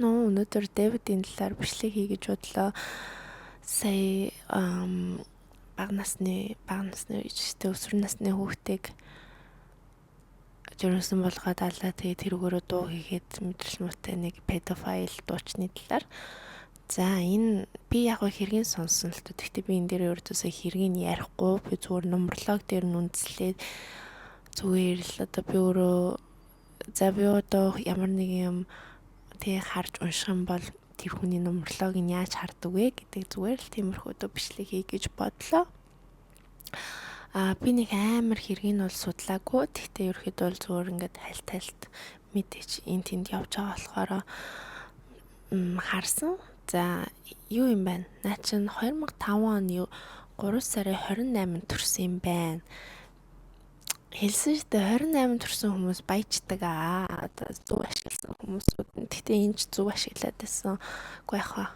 Өнөөдөр Дэвидийн талаар бичлэг хий гэж бодлоо. Сая бага насны ижтэй өсвөр насны хүүхдийг жирэмсэн болгоод алаа, тэгээ тэрүүгээрээ дуу хийгээд мэдрэл муутай нэг педофайл дуучны талаар. За энэ би яг хэргийн сонсон л тоо. Гэхдээ би энэ дээр өөрөөсөө хэргийг ярихгүй. Би зүгээр нумбарлог дээр нь үндэслээд зүгээр л одоо би одоо ямар нэг юм тэгээ харж унших юм бол тэр хүний нумбарлог нь яаж хардаг вэ гэдэг зүгээр л тиймэрхүү дөө бичлэг хий гэж бодлоо. Би нэг амар хэргийг нь бол судлаагүй. Гэхдээ ерөөхдөө бол зүгээр ингээд хальт мэдээч энэ тэнд явж байгаа болохоор харсан. За юу юм байна? Наа чин 2005 оны 3 сарын 28-нд төрсөн юм байна. Хэлсэн шүү дээ 28 төрсэн хүмүүс баяждаг одоо зүг ашигласан хүмүүсүүд нь. Гэхдээ энэ ч зүг ашиглаад байсан. Үгүй яхаа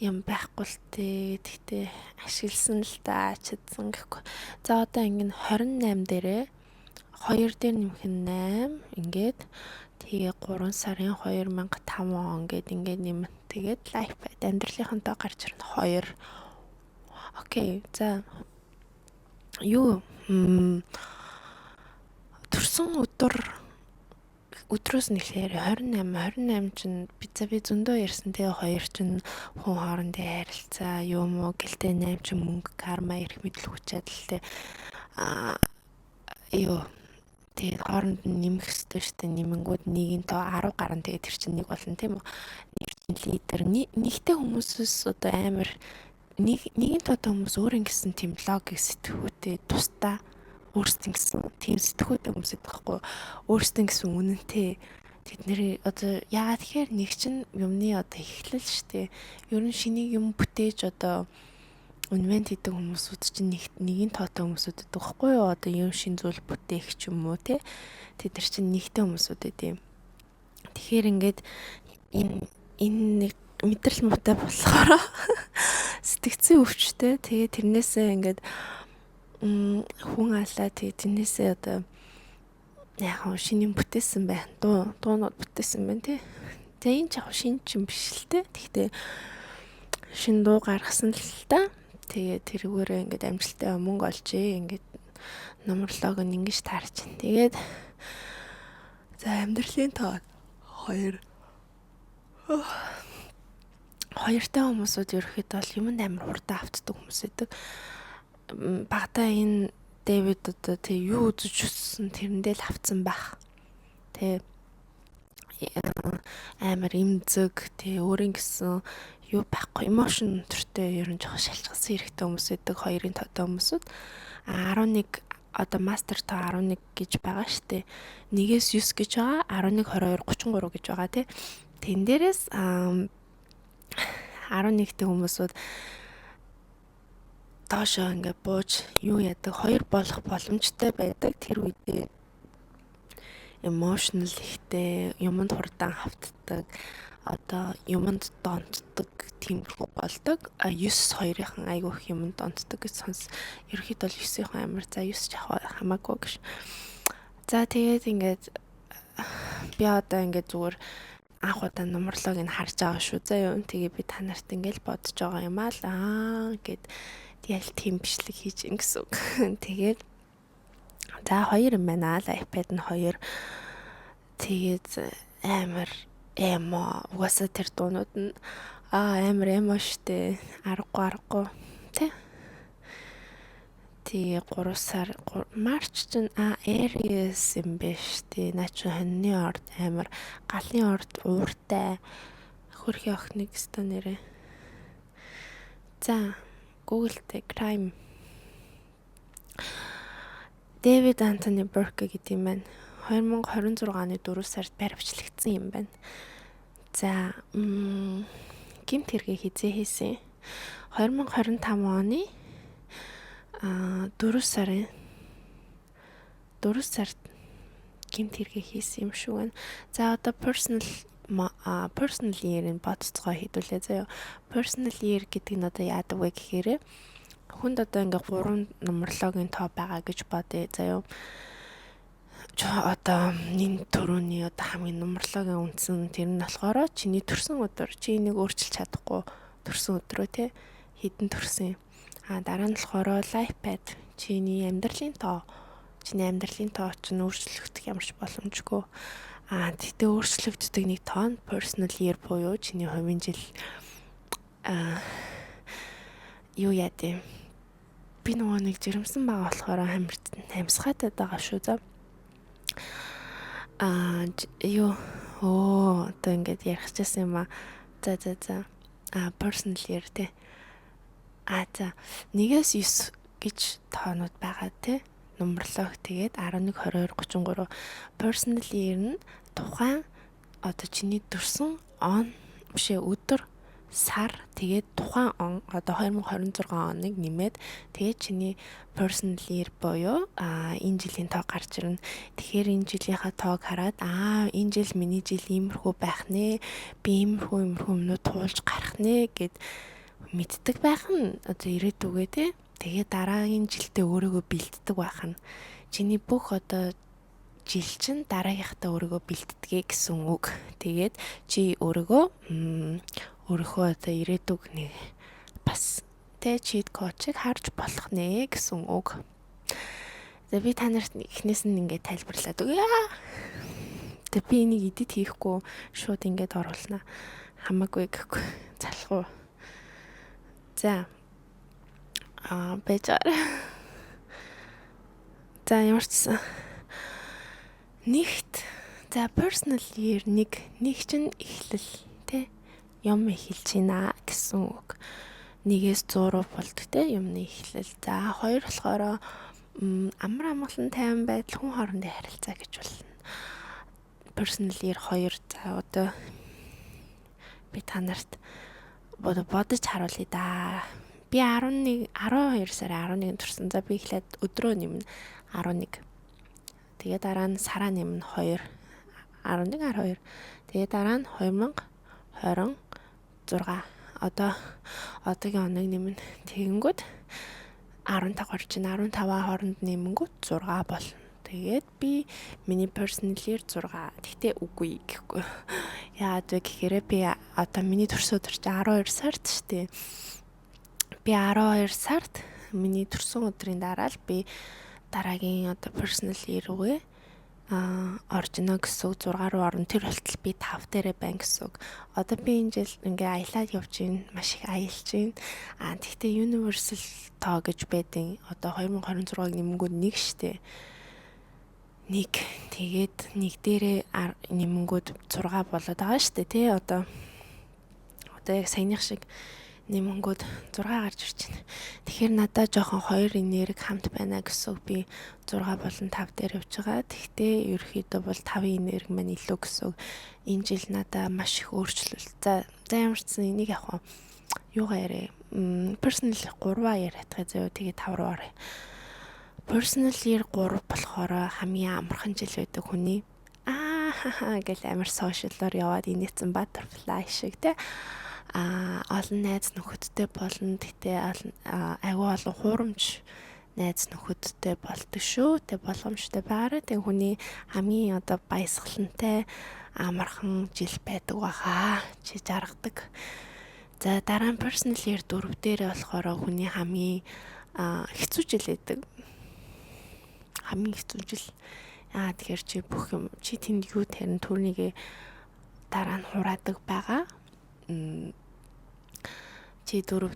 юм байхгүй л тээ. Гэхдээ ашигласан л да чадсан гэхгүй. За одоо ингэ 28 дээрээ 2 дээр нэмэх нь 8 ингээд тэгээ 3 сарын 2005 он ингээд нэмэн тэгээд лайфпад амьдралынхантаа гарч ирнэ 2. Окей. За юу төрсөн өдрөөс нэхлээр 28 чинь би зөндөө ярьсан тэгээ 2 чинь хүн хоорондын харилцаа юм уу гэлтэй 8 чинь мөнгө карма эрх мэдэл хүч чадалтай тэгээ хооронд нь нэмэх хэрэгтэй шүү дээ. Нэмэнгүүд нэгийн тоо 10 гарна тэгээ тэр чинь нэг болно тийм үү? Нэг чинь лидер нэгтэй хүмүүсээс одоо амар нэгэн тоотой хүмүүс өөр ингэсэн тийм логик сэтгүүтэй тусдаа өөрсдөө гэсэн тийм сэтгүүтэй хүмүүс байхгүй өөрсдөө гэсэн үнэнтэй тэд нэр одоо яагаад тэгэхээр нэг чинь юмны одоо эхлэл штэ ер нь шинийг юм бүтээж одоо инвент хийдэг хүмүүсүүд чинь нэгэн тоотой хүмүүсүүд гэдэг байхгүй юу одоо юм шин зүйл бүтээх ч юм уу те тэд нар чинь нэгтэй хүмүүсүүд гэдэг юм. Тэгэхээр ингээд энэ нэг мэдрэл муутай болохоор сэтгцэн өвчтэй тэгээ тэрнээсээ ингээд хүн алаа тэгээ тэрнээсээ одоо яг шинийн бүтээсэн байна. Дуунууд бүтээсэн байна тий. Тэгээ энэ яг шин чинь биш л те. Тэгтээ шин дуу гаргасан л та. Тэгээ тэрүүгээрээ ингээд амжилттай мөнгө олжээ. Ингээд номерлог нь ингэж таарч байна. Тэгээд за амьдралын тоо 2 хоёртай хүмүүсүүд ерөөхдөө бол юмд амар хурдан автдаг хүмүүс байдаг. Багтаа энэ Дэвид одоо тэг юу үзэж өссөн тэрэндээ л авцсан байх. Тэг амар имзэг тэг өөрийн гэсэн юу байхгүй эмошн төртэй ер нь жоохон шалчсан хэрэгтэй хүмүүс байдаг. Хоёрын тоотой хүмүүсүүд 11 одоо мастер тоо 11 гэж байгаа штэ. 1-9 гэж байгаа 11 22 33 гэж байгаа тий. Тэн дээрээс 11-тэй хүмүүсүүд доошоо ингээ бууж юу яадаг 2 болох боломжтой байдаг. Тэр үедээ emotional ихтэй юмд хурдан хавтдаг одоо юмд донтдог тиймэрхүү болдог. 9-2-ын айгүйх юмд донтдог гэж сонс. Ерөнхийдөө 9-ийн амар за 9 ч хамаагүй гэж. За тэгээд ингээд би одоо ингээд зүгээр анх удаа номерлог нь харж байгаа шүү. За юу тэгээ би та нарт ингээд бодож байгаа юм аа гэд тэгэл тийм бичлэг хийж ингэсэн. Тэгээд за 2 юм байна. iPad нь 2. Тэгээд амар эмо угаасаа тэр дуунууд нь амар эмо штэ аргагүй тий. Тэгээ 3 сар марч чинь Aries юм биш тий. Наач хоньны орд амар галын орд ууртай хөрхи охиныг өстө нэрээ. За Google-тэй crime Дэвид Антони Бурке гэдэг юм байна. 2026 оны 4 сард баримтлагдсан юм байна. За гэмт хэрэг хизээ хийсэн. 2025 оны 4 сард гэмт хэрэг хийсэн юм шүү байна. За одоо personal year-ийн бодцгоо хийдүүлээ заяа. Personal year гэдэг нь одоо яадаг вэ гэхээр хүнд одоо ингээ 3 номерлогийн тоо байгаа гэж бодъё заяа. одоо энэ төрөний одоо хамгийн номерлогийн үндсэн тэр нь болохоор чиний төрсөн өдөр чи энийг өөрчилж чадахгүй төрсөн өдрөө те хідэн төрсөн. Дараа нь болохоор лайфпад чиний амьдралын тоо чинь өөрчлөгдөх ямарч боломжгүй. Тэгтээ өөрчлөгддөг нэг тоо нь personal year буюу чиний хувийн жил юу яа гэв. Би нөгөө нэг жирэмсэн байгаа болохоор хамсгаатай байгаа шүү за. Одоо ингээд ярих чсэн юм аа. За. Personal year те. За 1-9 гэж тоонууд байгаа те. Номерлог тэгээд 11, 22, 33. Personal year нь тухайн одоо чиний төрсөн өдөр, сар тэгээд тухайн он одоо 2026 оныг нэмээд тэгээд чиний personal year буюу энэ жилийн тоо гарч ирнэ. Тэгэхээр энэ жилийнхаа тоог хараад энэ жил миний жил иймэрхүү байх нэ. Би иймэрхүү юмнууд туулж гарах нэ гэд мэддэг байх нь одоо ирээдүгээ те. Тэгээд дараагийн жилдээ өөрийгөө бэлддэг байх нь. Чиний бүх одоо жил чинь дараагийнхтаа өөрийгөө бэлддэгэ гэсэн үг. Тэгээд чи өөрийнхөө одоо ирээдүг нэг бас тэ чит коучийг харж болох нэ гэсэн үг. За би та нарт эхнээс нь ингээд тайлбарлаад өгье. Тэгээ би энийг эдит хийхгүй шууд ингээд оруулнаа. Хамаагүй гэхгүй. Залах уу. За. Бэжар. За ямар ч гэсэн нэгт за personal year нэг чинь эхлэл тэ юм эхэлж байна гэсэн үг. 1-ээс 100 болдог те юмны эхлэл. За 2 болохоор амар амгалан тайван байдал хүн хоорондын харилцаа гэж болно. Personal year 2 за одоо би та нарт бодож харуулъя да. Би 12 сарын 11 төрсөн. За би эхлээд өдрөө нэмнэ 11. Тэгээ дараа нь сараа нэмнэ 2. 11, 12. Тэгээ дараа нь 2026. Одоогийн оныг нэмнэ. Тэгэнгүүт 15 гарч ийн 15-аа хооронд нэмэнгүүт 6 болно. Тэгээд би миний personal year 6. Тэгтээ үгүй гэхгүй. Яагаад вэ гэхээр би одоо миний төрсөн өдөр чи 12 сард штэ. Би 12 сард миний төрсөн өдрийн дараа л би дараагийн одоо personal year рүүгээ орж ийнэ гэсэн 6 руу орно. Тэр болтол би 5 дээрээ байна гэсэн үг. Одоо би энэ жил ингээ аялаад явж байна. Маш их аялж байна. Тэгтээ universal тоо гэж байдیں۔ Одоо 2026-ыг нэмэнгүүд 1 штэ. 1 тэгээд 1 дээрээ нэмэнгүүд 6 болоод байгаа штэ тий. Одоо яг саяных шиг нэмэнгүүд 6 гарч ирж байна. Тэгэхээр надад жоохон 2 энерги хамт байна гэсэн үг. Би 6 болон 5 дээр явж байгаа. Тэгтээ ерөөхдөө бол 5 энерги маань илүү гэсэн үг. Энэ жил надад маш их өөрчлөлт. За ямар ч гэсэн энийг яг юугаа яриа. Personal 3-аа яриадгаа зөө тэгээ 5 руу оръё. Personal year 3 болохоор хамгийн амархан жил байдаг хүний гэл амар сошиаллоор яваад инээсэн butterfly шиг те. Олон найз нөхөдтэй болно. Тэгтээ айгүй олон хуурамч найз нөхөдтэй болдог шүү. Тэг боломжтой байгаараа тэг хүний хамгийн одоо баясгалантай амархан жил байдаг баха. Чи жаргадаг. За дараа нь personal year 4 дээр болохоор хүний хамгийн хэцүү жил байдаг. Хамгийн хэцүү жил. Тэгэхээр чи бүх юм чи тэнд юу тарин төрнийгээ дараа нь хураадаг байгаа. Чи 4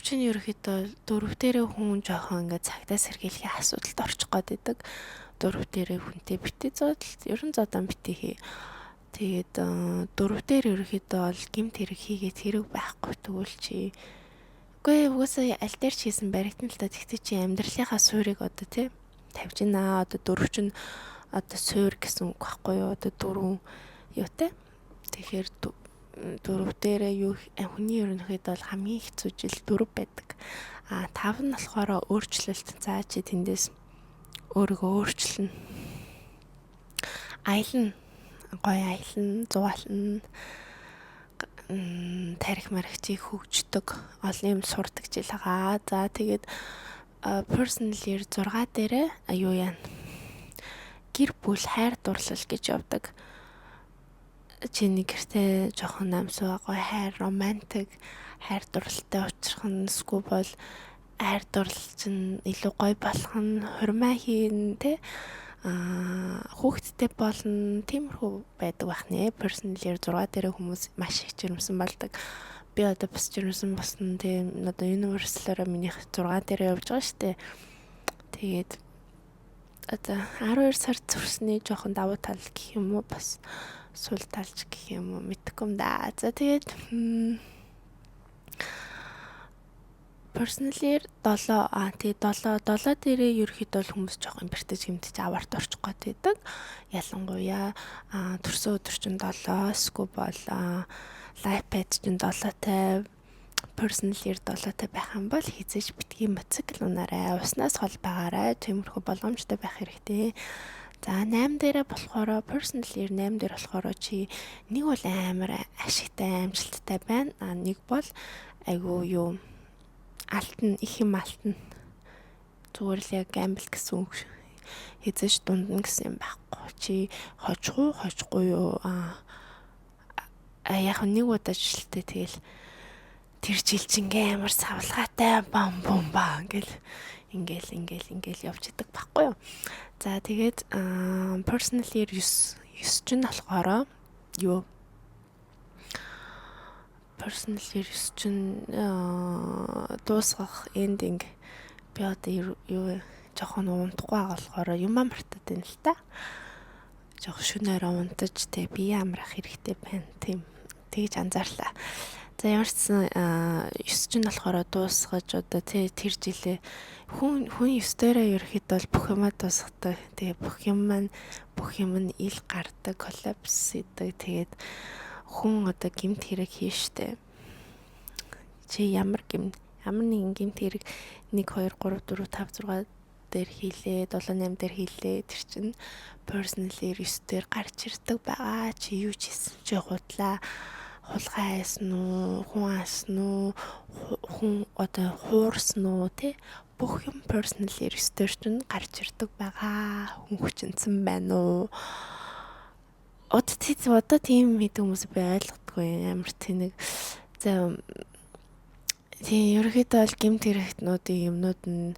чинь ерөөхдөө 4 дээрээ хүн жоохон ингээ цагтаа сэргийлэх асуудалд орчих гээд байдаг. 4 дээрээ хүнтэй битээ зодон битээ хий. Тэгээд 4 дээр ерөөхдөө бол гимт хэрэг хийгээд хэрэг байхгүй тэгвэл чи үгүй угаасаа аль дээр ч хийсэн баригдана л та. Тэгтээ чи амьдралынхаа суурийг одоо тий тавьж гинэ. Одоо 4 чинь одоо суур гэсэн үг байхгүй юу? Одоо 4 юутай. Тэгэхээр 4 дээрээ юу хүний ерөнхийдөө бол хамгийн хэцүү жил 4 байдаг. 5 нь болохоор өөрчлөлт. За чи тэндээс өөрийгөө өөрчлөнө. Аялна. Гоё аялна, зугаална. Тарих маригчийг хөгждөг. Олон юм сурдаг жил байгаа. За тэгээд personal year 6 дээрээ юу яана? гэр бүл хайр дурлал гэж явдаг. Чиний гэртээ жоохон намсуу гоё хайр романтик хайр дурлалтай учрах нь эсвэл бол хайр дурлал чинь илүү гоё болох нь хурмаа хийн те хүүхэдтэй болно тиймэрхүү байдаг байх нэ. Personally 6 дээрээ хүмүүс маш их жирэмсэн болдог. Би одоо бас жирэмсэн болсон тийм одоо universal-аараа минийх 6 дээрээ явж байгаа штэ. Тэгээд одоо 12 сар зүрсний жоохон давуу тал гэх юм уу бас сул талч гэх юм уу мэдэхгүй юм да. За тэгээд personally 7 дээрээ ерөөхдөө хүмүүс жоохон бэртэж гэмтэж аварт орчих гээд байдаг. Ялангуяа төрсөн өдөр чинь 7 эсвэл бол life pad чинь 7-тай personally 7-тай байх юм бол хизээж битгий мотоцикл унаарай, уснаас хол байгаарай, тиймэрхүү болгоомжтой байх хэрэгтэй. За 8 дээрээ болохоор personally 8 дээр болохоор чи нэг бол амар ашигтай амжилттай байна. Нэг бол айгу юу алтан их юм алтан. Зүгээр л яг гамбл гэсэн үг. Хизээж дундна гэсэн юм байхгүй. Чи хожгүй юу яг нэг удаа жилтэй тэгэл тэр жил чингээ амар савлгаатай бам ингээл явж идэг байхгүй юу. За тэгээд personally 9 чинь болохоор юу personally 9 чинь дуусгах ending би одоо юу жоохон унтахгүй байгаа болохоор юм мартаад байна л та. Жоох шөнөөр унтаж тэг бие амрах хэрэгтэй байна. Тийм тэгж анзаарлаа. За ямар ч 9 чинь болохоор дуусгаж одоо тэр жилээ хүн 9 дээрээ ерөөхдөө бүх юмаа дуусгадаг. Тэгээ бүх юм нь ил гардаг, коллапс хийдэг. Тэгээд хүн одоо гэмт хэрэг хийштэй. Чи ямар нэгэн гэмт хэрэг 1 2 3 4 5 6 дээр хийлээ, 7 8 дээр хийлээ. Тэр чинь personally 9 дээр гарч ирдэг байгаа. Чи юу ч хийсэн чи худлаа хулгай хайсан уу, хүн асан уу, хүн одоо хуурсан уу те бүх юм personally 9 дээр чинь гарч ирдэг байгаа. Хүн хүчинсэн байна уу? Одоо тийм мэдээ хүмүүс би ойлгохгүй амар тэнэг. За тийм ерөөхдөө бол гэмт хэрэгтнүүдийн юмнууд нь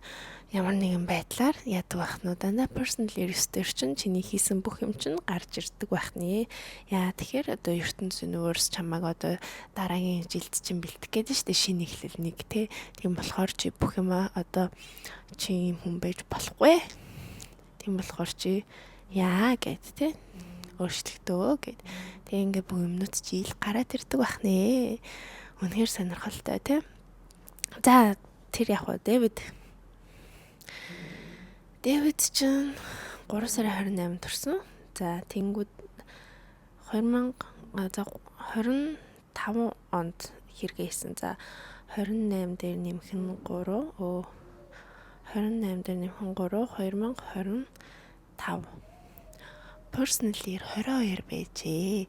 ямар нэгэн байдлаар яадаг байхнуу дандаа personally research чинь чиний хийсэн бүх юм чинь гарч ирдэг байх нэ. Яа тэгэхээр одоо ертөнцийн universe чамайг одоо дараагийн жилд чинь бэлтгэх гэдэг штэ шинэ эхлэл нэг те. Тийм болохоор чи бүх юм одоо чи юм хүн байж болохгүй. Тийм болохоор чи яа гэд те өөрчлөлтөө гэд. Тэг ингээ бүх юмнууд чи ил гараад ирдэг байх нэ. Үнэхээр сонирхолтой те. За тэр яг уу Дэвид чинь 3 сарын 28 төрсөн. За тэнгүүд 25 онд хэрэгээсэн. За 28 дээр нэмэх нь 3 28 дээр нэмэх нь 3 2025. Personally 22 байжээ.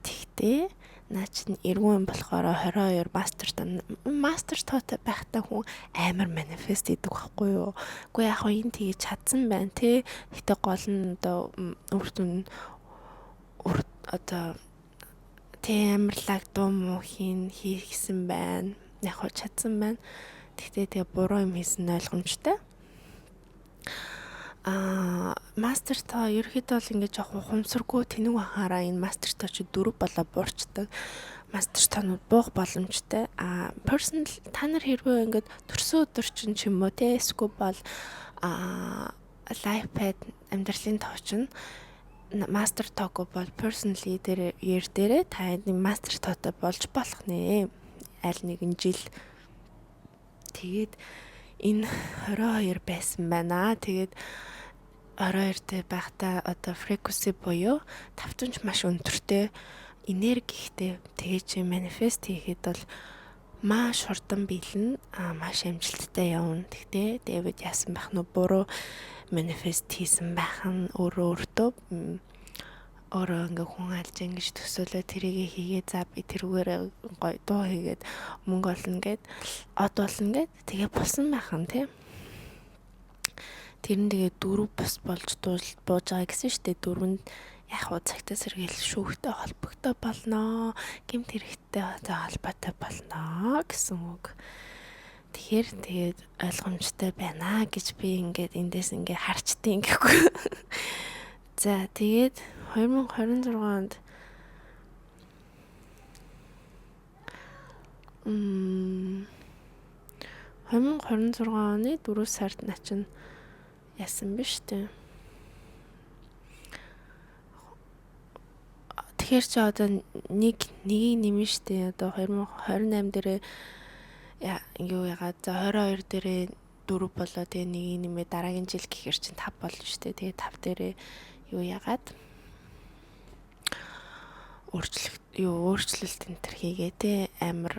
Тэгтээ наа чинь эргүүн болохоор 22 мастер тоотой байхдаа хүн амар манифест хийдэг байхгүй юу. Үгүй яг энэ тгийж чадсан байна те. Гэтэ гол нь одоо одоо темэрлаг дуу муу хийсэн байна. Яг чадсан байна. Гэтэ тэгээ буруу юм хийсэн ойлгомжтой. Мастер тоо ерөөхдөө бол ингэж яг ухамсаргүй тэнэг бахаараа энэ мастер тоо чи 4 болоо буурчдаг. Мастер тоонууд буух боломжтой. Personal та нар хэрвээ ингэж төрсөн өдөр чинь ч юм уу те эсвэл бол life pad амьдралын тоо чинь мастер тоог бол personally дээрээ та энэ мастер тоотой болж болох нэ. Аль нэгэн жил тэгээд энэ 22 байсан байна. Тэгээд 22-тэй байхдаа одоо frequency буюу тавтамж маш өндөртэй энерги ихтэй тэгэж манифест хийхэд бол маш хурдан биелнэ, маш амжилттай явна. Тэгтээ Дэвид яасан байх нь буруу манифест хийсэн байх нь өөрөө ингээ хүн алж ингэж төсөөлөө тэрийг хийгээ за би тэрүүгээр гоё дуу хийгээд мөнгө олно гэд од болно гэд тэгээ болсон байх нь тийм. Тэр нь тэгээ 4 бас болж бууж байгаа гэсэн штэ. 4-нд яг уу цагтаа сэргээл шүүхтэй холбогдоо болноо. Гэмт хэрэгтэй холбоотой болноо гэсэн үг. Тэгэхээр тэгээд ойлгомжтой байна гэж би ингээд эндээс ингээд харчтیں۔ Гэхгүй. За тэгээд 2026 онд 2026 оны 4 сард начин яасан биш үү? Тэгэхээр чи одоо нэгийг нэмэн штэ. Одоо 2028 дээрээ юу ягаад за 22 дээрээ 4 болоо тэгээ нэгийг нэмээ дараагийн жил гэхэр чин 5 болно штэ. Тэгээ 5 дээрээ юу ягаад өөрчлөлт энэ төр хийгээ те амар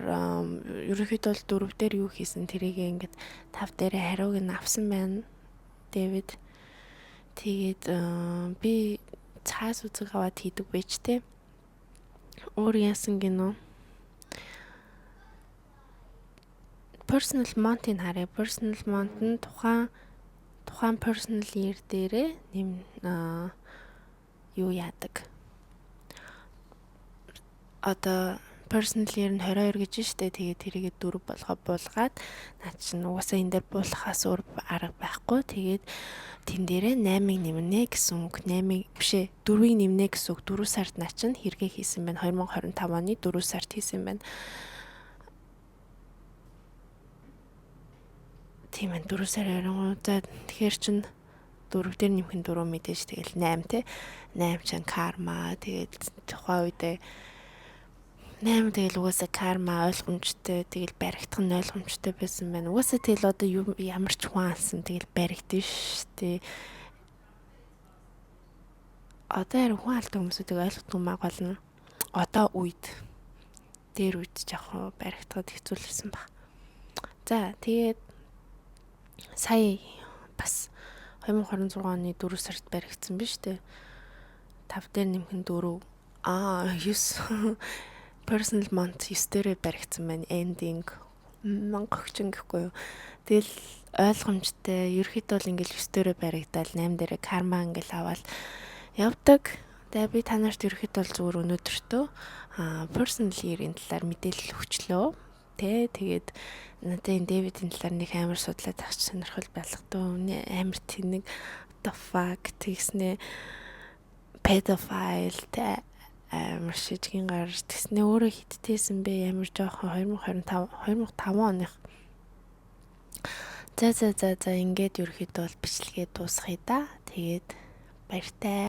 ерөнхийдөө бол 4 дээр юу хийсэн тэрийг ингээд 5 дээрээ хариуг нь авсан байна. Дэвид тэгээд би цаас үзэг аваад хийдэг байж те. Өөр яасан гинөө. Personal mount-ыг харъя. Personal mount нь тухайн personal year дээрээ юу яадаг. Одоо personal year нь 22 гэж штэ. Тэгээд тэрийгээ 4 буулгаад наа чинь угаасаа энэ дээр буулахаас өөр арга байхгүй. Тэгээд тэн дээрээ 8-ыг нэмнэ гэсэн үг. 8-ыг бишээ 4-ыг нэмнэ гэсэн үг. 4 сард наа чинь хэрэгээ хийсэн байна. 2025 оны 4 сард хийсэн байна. Тийм ээ 4 сар ярангуй. За тэгэхээр чин 4 дээр нэмэх нь 4 мэдээж тэгэл 8 те. 8 чинь карма. Тэгээд тухайн үедээ 8 тэгэл угаасаа карма ойлгомжтой. Тэгэл баригдах нь ойлгомжтой байсан байна. Угаасаа тэгэл одоо ямар ч хүн алсан тэгэл баригдэн штэ. Одоо яг хүн алдаг хүмүүсүүдийг ойлгохгүй маг болно. Одоо үед дээр үед жоохон баригдахад хэцүүлсэн баг. За тэгээд сая бас 2026 оны 4 сард баригдсан биз дээ. 5 дээр нэмэх нь 4. 9 personal month 9 дээрээ баригдсан байна. Ending мангагчин гэхгүй юу. Тэгэл ойлгомжтой. Ерөөхдөө л ингээл 9 дээрээ баригдаад 8 дээрээ карма ингээл аваад явдаг. Тэгээ би та нарт ерөөхдөө л зүгээр өнөөдөртөө personal year-ийн талаар мэдээлэл өгчлөө. Тэгээд надад энэ Дэвидийн талаар нэг амар судлаад авч сонирхол байлгадаа. Амар тэнэг the fuck тэгснэ pedophile амар шижгийн гар тэгснэ өөрөө хиттэйсэн бэ ямар жоохон 2025 оных. За ингээд ерөөхдөө бол бичлэгээ дуусгая да. Тэгээд баяртай.